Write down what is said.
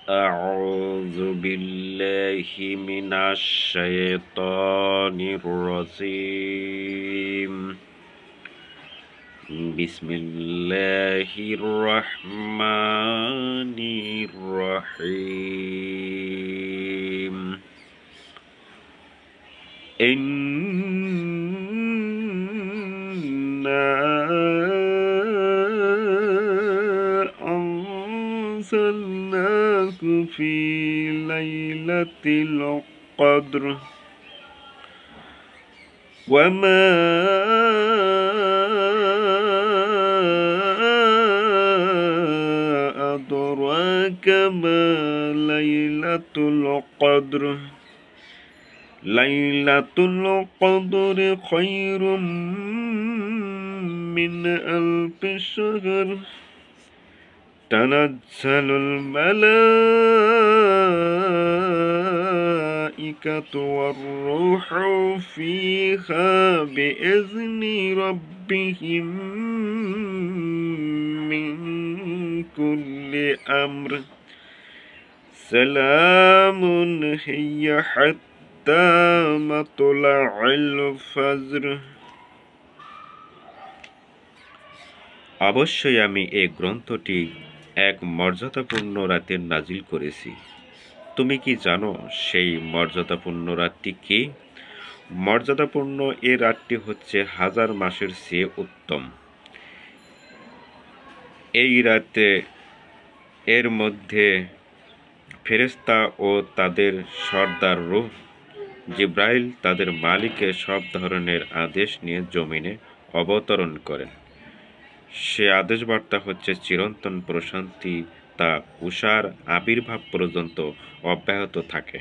أعوذ بالله من الشيطان الرجيم. بسم الله الرحمن الرحيم. أنزلناه في ليلة القدر وما أدراك ما ليلة القدر. ليلة القدر خير من ألف شهر. تنزل الملائكة والروح فيها بإذن ربهم من كل أمر. سلام هي حتى مطلع الفجر। অবশ্যই আমি এই গ্রন্থটি এক মর্যাদাপূর্ণ রাতে নাজিল করেছি। তুমি কি জানো সেই মর্যাদাপূর্ণ রাতটি কি? মর্যাদাপূর্ণ এ রাতটি হচ্ছে 1000 মাসের চেয়ে উত্তম। এই রাতে এর মধ্যে ফেরেশতা ও তাদের সর্দার রূহ জিবরাইল তাদের মালিকের সব ধরনের আদেশ নিয়ে জমিনে অবতরণ করেন। সে আদেশবার্তা হচ্ছে চিরন্তন প্রশান্তি, তা উষার আবির্ভাব পর্যন্ত অব্যাহত থাকে।